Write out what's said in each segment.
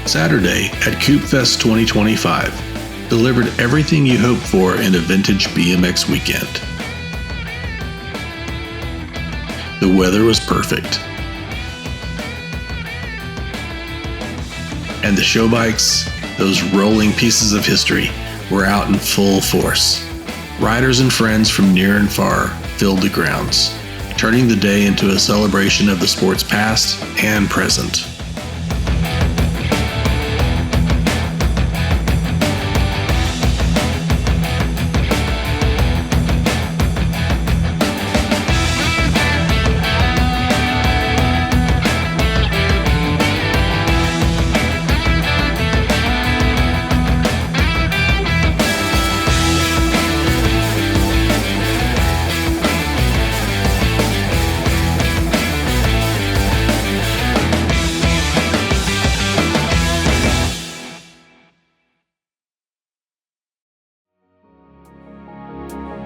Saturday at Coop Fest 2025 delivered everything you hoped for in a vintage BMX weekend. The weather was perfect. And the show bikes, those rolling pieces of history, were out in full force. Riders and friends from near and far filled the grounds, turning the day into a celebration of the sport's past and present.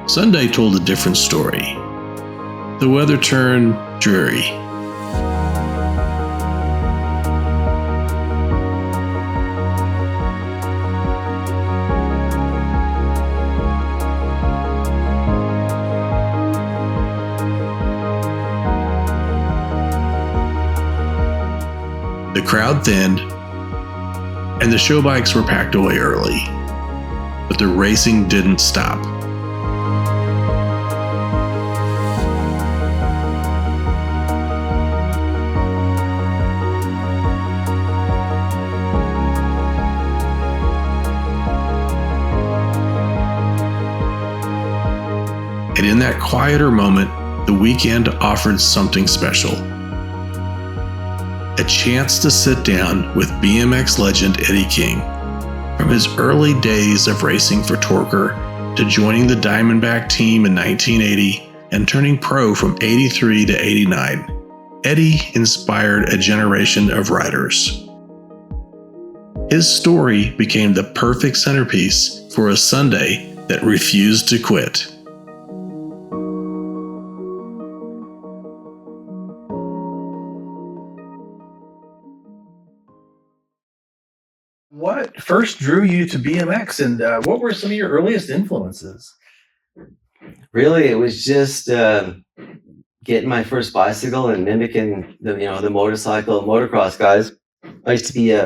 Sunday told a different story. The weather turned dreary. The crowd thinned, and the show bikes were packed away early. But the racing didn't stop. And in that quieter moment, the weekend offered something special. A chance to sit down with BMX legend Eddy King. From his early days of racing for Torker to joining the Diamondback team in 1980 and turning pro from 83 to 89, Eddy inspired a generation of riders. His story became the perfect centerpiece for a Sunday that refused to quit. What first drew you to BMX, and what were some of your earliest influences? Really, it was just getting my first bicycle and mimicking the motorcycle motocross guys. I used to be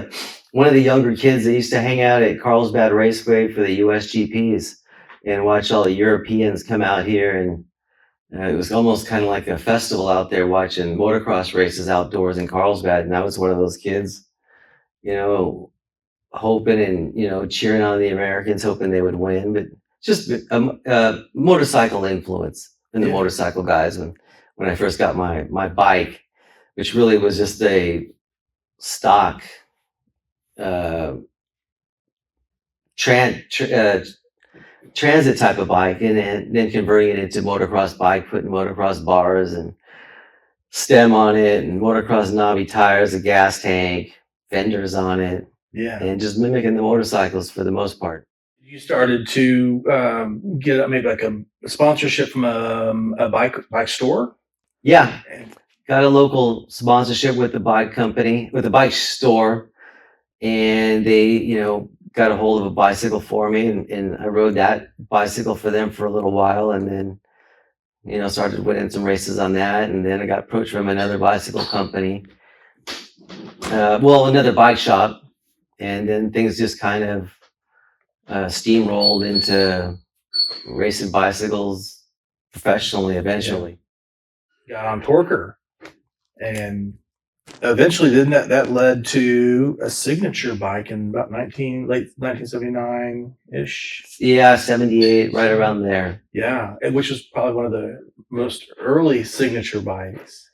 one of the younger kids that used to hang out at Carlsbad Raceway for the USGPs and watch all the Europeans come out here, and it was almost kind of like a festival out there watching motocross races outdoors in Carlsbad. And I was one of those kids, hoping and cheering on the Americans, hoping they would win. But just a motorcycle influence in the motorcycle guys when I first got my bike, which really was just a stock transit type of bike, and then converting it into motocross bike, putting motocross bars and stem on it, and motocross knobby tires, a gas tank, fenders on it. Yeah. And just mimicking the motorcycles for the most part. You started to get maybe like a sponsorship from a bike store? Yeah. Got a local sponsorship with the bike company, with the bike store. And they, got a hold of a bicycle for me, and I rode that bicycle for them for a little while, and then, started winning some races on that. And then I got approached from another bicycle company, another bike shop. And then things just kind of steamrolled into racing bicycles professionally eventually. Got on Torker, and eventually then that led to a signature bike in about late 1979-ish. Yeah, 78, right around there. Yeah, which was probably one of the most early signature bikes.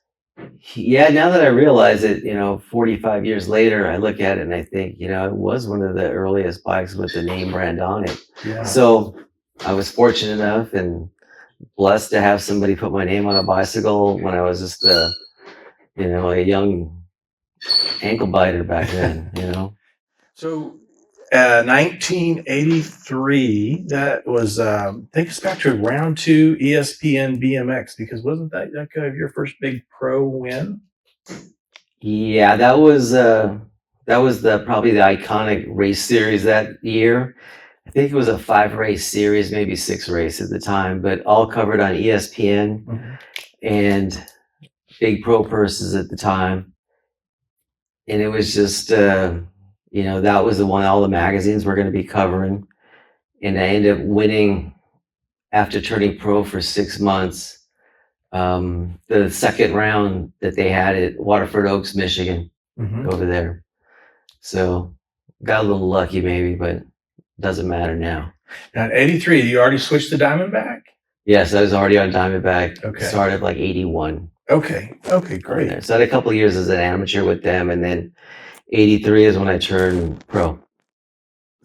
Yeah, now that I realize it, 45 years later, I look at it and I think, it was one of the earliest bikes with the name brand on it. Yeah. So I was fortunate enough and blessed to have somebody put my name on a bicycle when I was just a young ankle biter back then, So 1983, that was, take us back to round 2 ESPN BMX, because wasn't that kind of your first big pro win? Yeah, that was That was probably the iconic race series that year. I think it was a 5-race series, maybe 6 race at the time, but all covered on ESPN Mhm. and big pro purses at the time. And it was just, that was the one all the magazines were going to be covering. And I ended up winning after turning pro for 6 months. The second round that they had at Waterford Oaks, Michigan, Mhm. over there. So got a little lucky maybe, but doesn't matter now. Now, in '83, you already switched to Diamondback? Yes, I was already on Diamondback. Okay. Started like 81 Okay. Okay, on great. there. So I had a couple of years as an amateur with them, and then 83 is when I turned pro.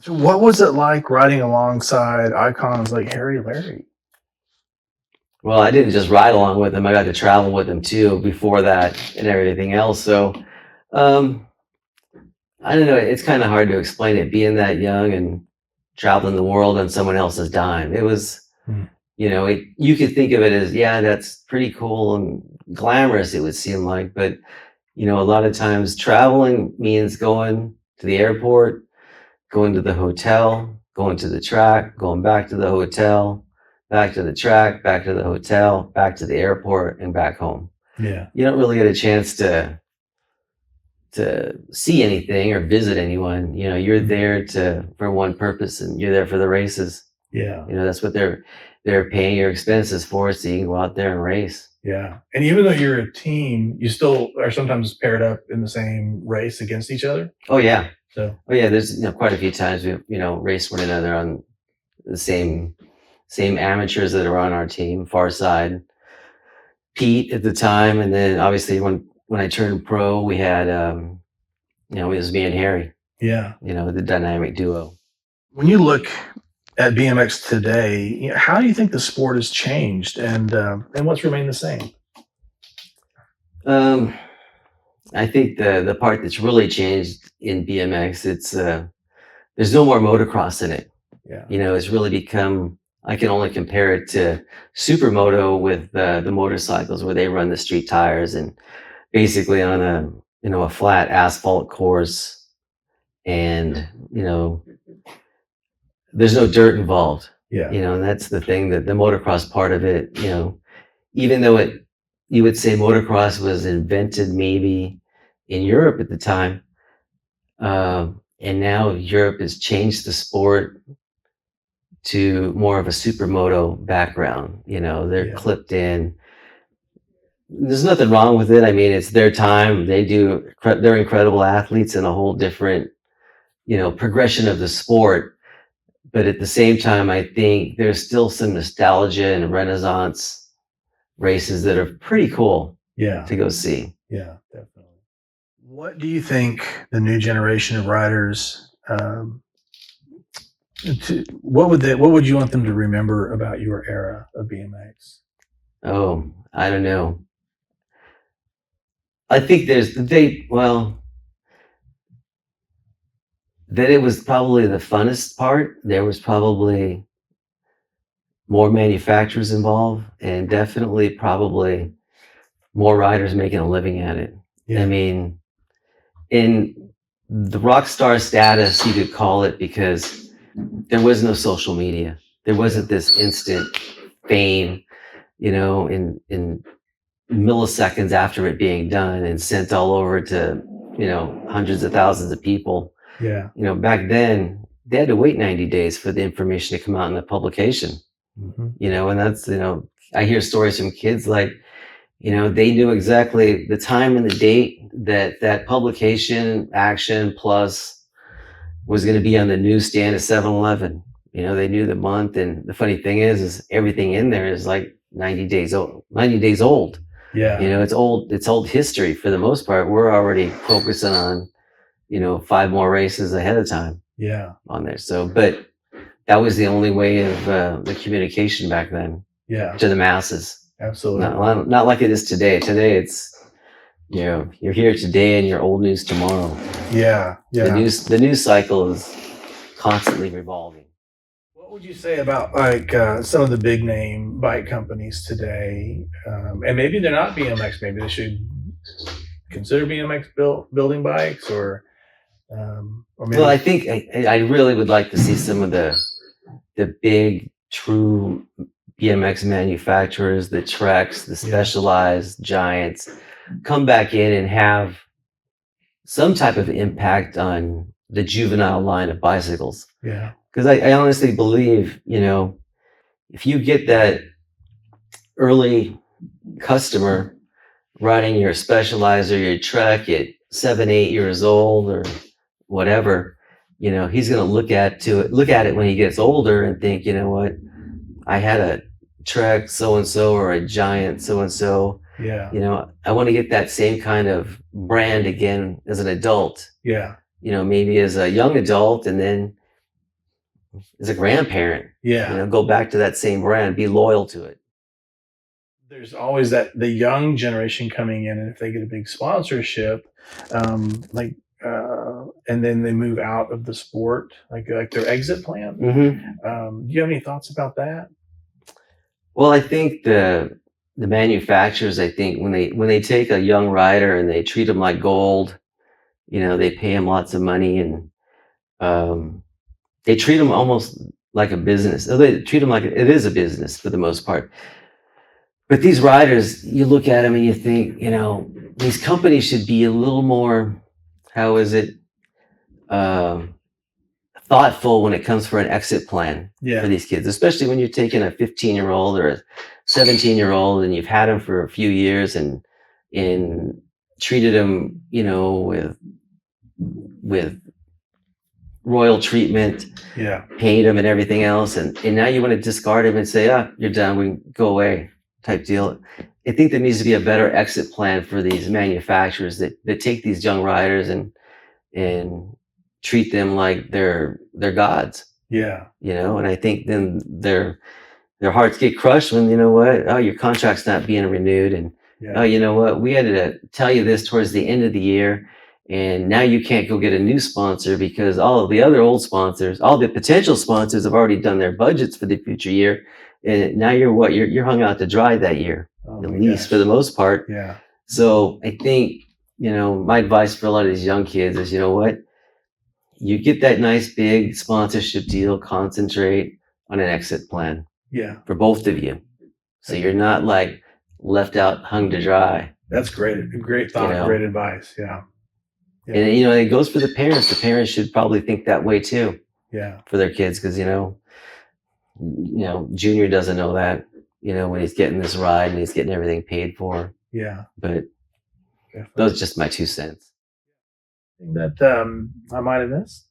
So what was it like riding alongside icons like Harry Larry? Well, I didn't just ride along with them. I got to travel with them too before that and everything else. So, um, I don't know. It's kind of hard to explain it being that young and traveling the world on someone else's dime. It was, Hmm. you could think of it as, yeah, that's pretty cool and glamorous, it would seem like. But, a lot of times traveling means going to the airport, going to the hotel, going to the track, going back to the hotel, back to the track, back to the hotel, back to the airport, and back home. Yeah. You don't really get a chance to see anything or visit anyone. You're there for one purpose, and you're there for the races. Yeah. That's what they're paying your expenses for, so you can go out there and race. Yeah. And even though you're a team, you still are sometimes paired up in the same race against each other. Oh yeah. So There's quite a few times we race one another on the same amateurs that are on our team. Far Side, Pete at the time, and then obviously when I turned pro, we had it was me and Harry. yeah. The dynamic duo. When you look at BMX today, how do you think the sport has changed and what's remained the same? I think the part that's really changed in BMX, it's there's no more motocross in it. Yeah. It's really become. I can only compare it to supermoto with the motorcycles, where they run the street tires and basically on a flat asphalt course, and there's no dirt involved. Yeah. And that's the thing, that the motocross part of it, even though you would say motocross was invented maybe in Europe at the time, and now Europe has changed the sport to more of a supermoto background. They're Yeah. clipped in. There's nothing wrong with it. I mean, it's their time. They're incredible athletes in a whole different, progression of the sport. But at the same time, I think there's still some nostalgia and Renaissance races that are pretty cool Yeah. to go see. Yeah, definitely. What do you think the new generation of riders? What would you want them to remember about your era of BMX? Oh, I don't know. I think that it was probably the funnest part. There was probably more manufacturers involved, and definitely probably more riders making a living at it. Yeah. I mean, in the rock star status, you could call it, because there was no social media. There wasn't this instant fame, in milliseconds after it being done and sent all over to, hundreds of thousands of people. Yeah. Back then they had to wait 90 days for the information to come out in the publication. Mhm. And that's, I hear stories from kids like, they knew exactly the time and the date that publication Action Plus was going to be on the newsstand at 7-Eleven. They knew the month, and the funny thing is everything in there is like 90 days old. 90 days old. Yeah. It's old history for the most part. We're already focusing on, 5 more races ahead of time Yeah. on there. So, but that was the only way of the communication back then Yeah. to the masses. Absolutely. Not like it is today. Today it's, you're here today and you're old news tomorrow. Yeah. Yeah. The news cycle is constantly revolving. What would you say about some of the big name bike companies today? And maybe they're not BMX. Maybe they should consider BMX building bikes, or Or maybe, Well, I think I really would like to see some of the big true BMX manufacturers, the Treks, the Specialized Giants, come back in and have some type of impact on the juvenile line of bicycles. yeah, Because I honestly believe, if you get that early customer riding your Specialized or your Trek at 7, 8 years old or whatever, he's going to look at it when he gets older and think, you know what, I had a Trek so and so or a Giant so and so. yeah, I want to get that same kind of brand again as an adult. yeah, Maybe as a young adult and then as a grandparent. yeah. Go back to that same brand, be loyal to it. There's always the young generation coming in, and if they get a big sponsorship, like, and then they move out of the sport, like their exit plan. Mm-hmm. Do you have any thoughts about that? Well, I think the manufacturers, I think when they take a young rider and they treat them like gold, they pay them lots of money and they treat them almost like a business. They treat them like it is a business for the most part. But these riders, you look at them and you think, these companies should be a little more, how is it, thoughtful when it comes for an exit plan for these kids, especially when you're taking a 15-year-old or a 17-year-old and you've had them for a few years and treated them, with royal treatment, paid them and everything else. And now you want to discard them and say, you're done, we can go away type deal. I think there needs to be a better exit plan for these manufacturers that take these young riders and treat them like they're gods. Yeah. And I think then their hearts get crushed when, your contract's not being renewed. And, you know what, we had to tell you this towards the end of the year. And now you can't go get a new sponsor because all of the other old sponsors, all the potential sponsors have already done their budgets for the future year. And now you're hung out to dry that year, at least for the most part. Yeah. So I think, my advice for a lot of these young kids is, you know what, you get that nice big sponsorship deal, concentrate on an exit plan. Yeah. For both of you. So you're not like left out, hung to dry. That's great. Great thought, great advice. Yeah. And it goes for the parents. The parents should probably think that way too. Yeah. For their kids, because Junior doesn't know that. When he's getting this ride and he's getting everything paid for. Yeah. But those are just my 2 cents. That I might have missed.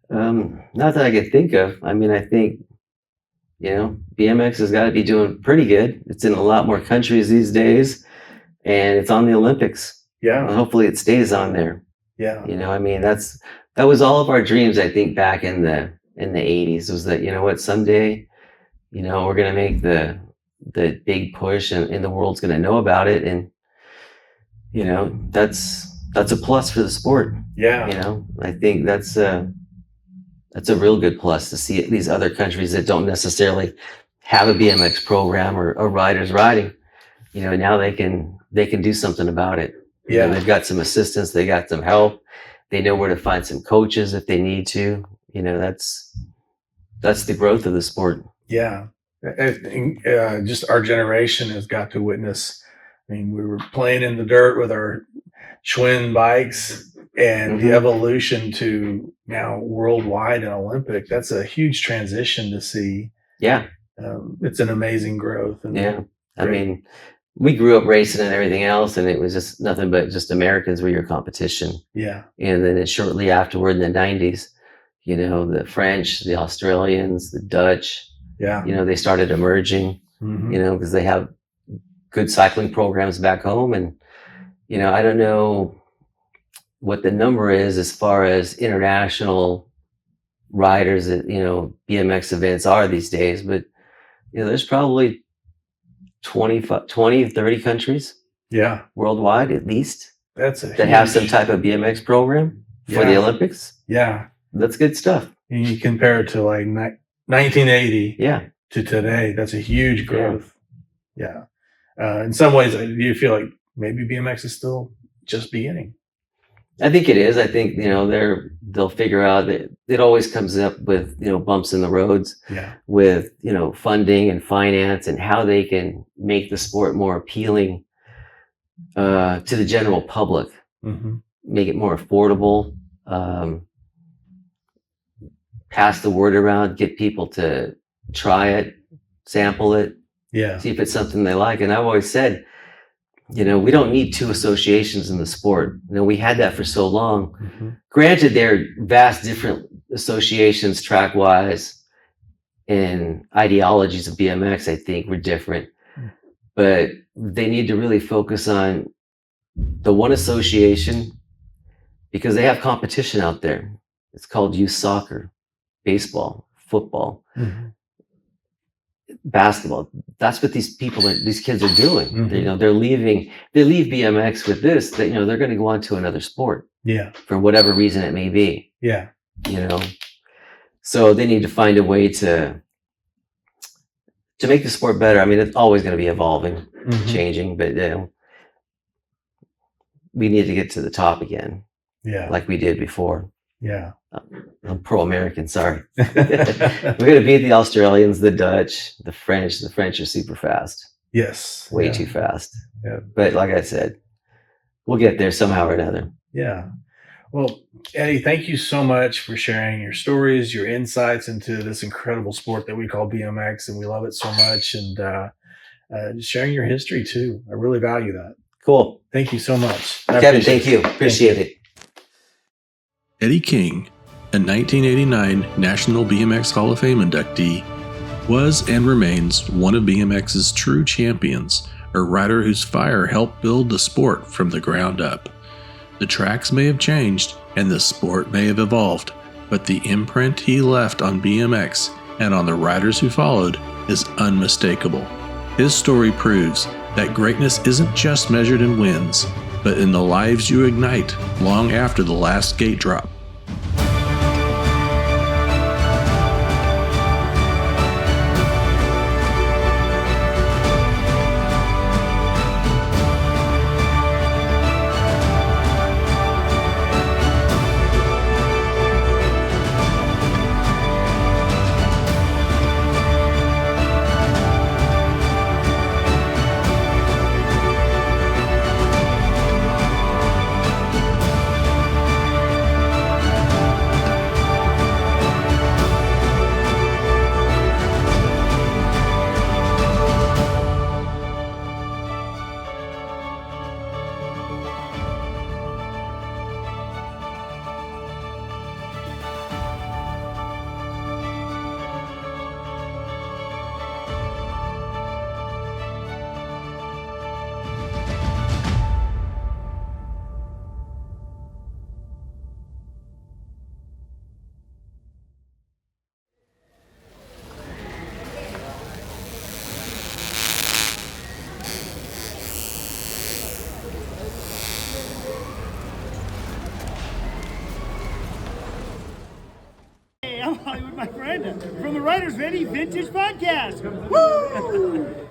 Not that I could think of. I mean, I think BMX has got to be doing pretty good. It's in a lot more countries these days, and it's on the Olympics. Yeah. And hopefully it stays on there. Yeah. I mean, that was all of our dreams, I think, back in the 80s, was that, someday, we're going to make the big push and the world's going to know about it. And, that's a plus for the sport. Yeah. I think that's a real good plus to see these other countries that don't necessarily have a BMX program or riders riding. Now they can do something about it. Yeah. They've got some assistance. They got some help. They know where to find some coaches if they need to. That's the growth of the sport. Yeah. Just our generation has got to witness. I mean, we were playing in the dirt with our Schwinn bikes and the evolution to now worldwide and Olympic. That's a huge transition to see. Yeah. It's an amazing growth. And I mean, we grew up racing and everything else, and it was just nothing but just Americans were your competition. Yeah. And then shortly afterward in the 90s, the French, the Australians, the Dutch, they started emerging, because they have good cycling programs back home. And, I don't know what the number is as far as international riders that, BMX events are these days, but, there's probably 20, 30 countries worldwide, at least, that have some type of BMX program for the Olympics. Yeah. That's good stuff. And you compare it to like 1980 to today, that's a huge growth. In some ways, do you feel like maybe BMX is still just beginning? I think it is. I think, they'll figure out that it always comes up with, bumps in the roads Yeah. with, funding and finance and how they can make the sport more appealing to the general public, Mm-hmm. make it more affordable, pass the word around, get people to try it, sample it, Yeah. see if it's something they like. And I've always said, we don't need two associations in the sport. We had that for so long. Mm-hmm. Granted, they're vast different associations track wise, and ideologies of BMX, I think, were different. But they need to really focus on the one association because they have competition out there. It's called youth soccer, baseball, football, Mm-hmm. basketball. That's what these kids are doing. Mm-hmm. They leave BMX with this, that, they're going to go on to another sport. Yeah. For whatever reason it may be. Yeah. So they need to find a way to make the sport better. I mean, it's always going to be evolving, Mm-hmm. changing, but we need to get to the top again. Yeah. Like we did before. Yeah. I'm pro-American, sorry. We're going to beat the Australians, the Dutch, the French. The French are super fast. Yes. Way too fast. Yeah. But like I said, we'll get there somehow or another. Yeah. Well, Eddy, thank you so much for sharing your stories, your insights into this incredible sport that we call BMX, and we love it so much, and just sharing your history too. I really value that. Cool. Thank you so much. Kevin, thank you. Appreciate it. Eddy King, a 1989 National BMX Hall of Fame inductee, was and remains one of BMX's true champions, a rider whose fire helped build the sport from the ground up. The tracks may have changed and the sport may have evolved, but the imprint he left on BMX and on the riders who followed is unmistakable. His story proves that greatness isn't just measured in wins, but in the lives you ignite long after the last gate drop. I'm Hollywood, my friend, from the Writers of Eddy Vintage Podcast. Woo!